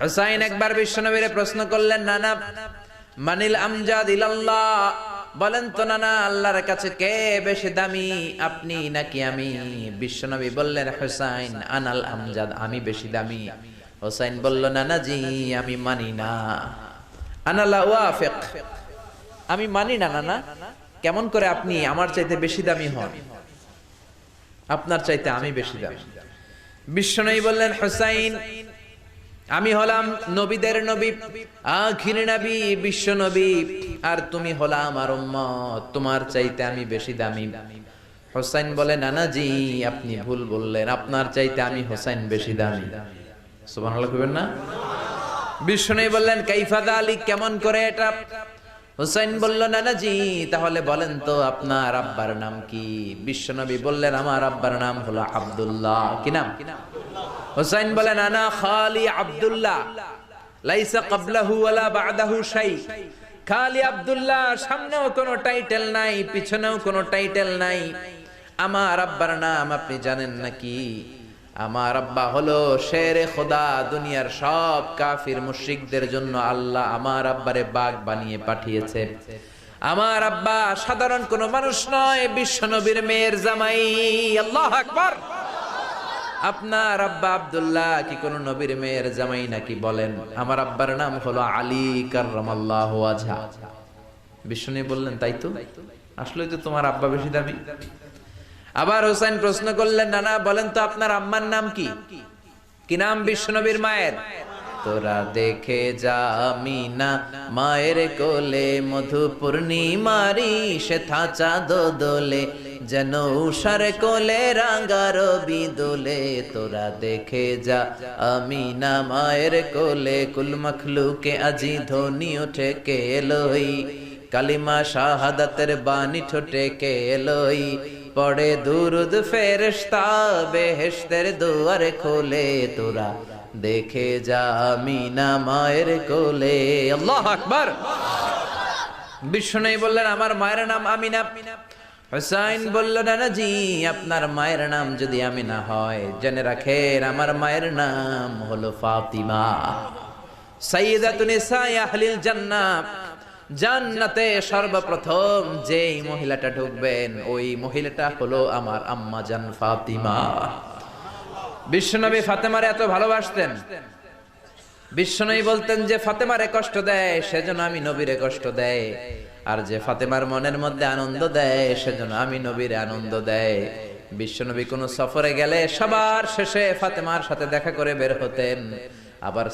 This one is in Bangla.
হুসাইন একবার বিশ্বনবীরে প্রশ্ন করলেন, নানা মানিল আমজাদ ইলাল্লাহ, বলেন তো নানা আল্লাহর কাছে কে বেশি দামি, আপনি নাকি আমি? বিশ্বনবী বললেন, হুসাইন আনাল আমজাদ, আমি বেশি দামি। হুসাইন বলল, নানা জি আমি মানি না, আনা লা ওয়াফিক, আমি মানি না নানা। কেমন করে আপনি আমার চাইতে বেশি দামি হন? আপনার চাইতে আমি বেশি দামি। বিশ্বনবী বললেন, হুসাইন আমি হলাম নবীদের নবী, আখির নবী বিশ্ব নবী, আর তুমি হলা আমার উম্মত, তোমার চাইতে আমি বেশি দামি। হুসাইন বলে, নানা জি আপনি ভুল বললেন, আপনার চাইতে আমি হুসাইন বেশি দামি। সুবহানাল্লাহ কইবেন না? বিশ্বনবী বললেন, কাইফা যালিক, কেমন করে এটা? হুসাইন বলল, নানা জি তাহলে বলেন তো আপনার আব্বার নাম কি? বিশ্বনবী বললেন, আমার আব্বার নাম হলো আব্দুল্লাহ। কি নাম? হুসাইন বলেন, আনা খালি আব্দুল্লাহ, লাইসা ক্বাবলাহু ওয়ালা বা'দাহু শাই। খালি আব্দুল্লাহ, সামনেও কোনো টাইটেল নাই, পিছনেও কোনো টাইটেল নাই। আমার আব্বার নাম আপনি জানেন নাকি? আমার আব্বা হলো শেরে খোদা, দুনিয়ার সব কাফির মুশরিকদের জন্য আল্লাহ আমার আব্বারে বাগ বানিয়ে পাঠিয়েছে। আমার আব্বা সাধারণ কোনো মানুষ নয়, বিশ্ব নবীর মেয়ের জামাই। আল্লাহু আকবার। আপনার আব্বা আব্দুল্লাহ কি কোন নবীর মেয়ের জামাই নাকি? বলেন, আমার আব্বার নাম হলো আলী কাররামাল্লাহু ওয়াজহা। বিষ্ণু বললেন, তাই তো, আসলেই তো তোমার আব্বা বেশি দামি। আবার হুসাইন প্রশ্ন করলেন, নানা বলেন তো আপনার আম্মার নাম কি? কি নাম বিশ্বনবীর মায়ের? তোরা দেখে যা আমিনা মায়ের কোলে, মধু পূর্ণিমারি সেথা চাঁদ দোলে, যেন উষার কোলে রাঙা রবি দোলে। তোরা দেখে যা আমিনা মায়ের কোলে, কুল মখলুকে আজি ধ্বনি ওঠে কে এলোই, কালিমা শাহাদাতের বাণী ঠোঁটে কে এলোই, পড়ে দুরুদ ফেরেশতা বেহেশতের দুয়ার খোলে। তোরা দেখে যা আমিনা মায়ের কোলে। আল্লাহু আকবার। বিশ্বনবী বললেন, আমার মায়ের নাম আমিনা। হুসাইন বলল, নানা জি আপনার মায়ের নাম যদি আমিনা হয়, জেনে রাখেন আমার মায়ের নাম হলো ফাতিমা, সাইয়্যিদাতুন নিসাই আহলিল জান্নাহ। জান্নাতে সর্বপ্রথম যেই মহিলাটা ঢুকবেন, ওই মহিলাটা হলো আমার আম্মা জান ফাতিমা। বিশ্বনবী ফাতেমারে এত ভালোবাসতেন, বিশ্বনবী বলতেন যে ফাতেমারে কষ্ট দেয় সেজন্য আমি নবীরে কষ্ট দেয়, আর যে ফাতেমার মনের মধ্যে আনন্দ দেয় সেজন্য আমি নবীরে আনন্দ দেয়। বিশ্বনবী কোন সফরে গেলে সবার শেষে ফাতেমার সাথে দেখা করে বের হতেন। আবার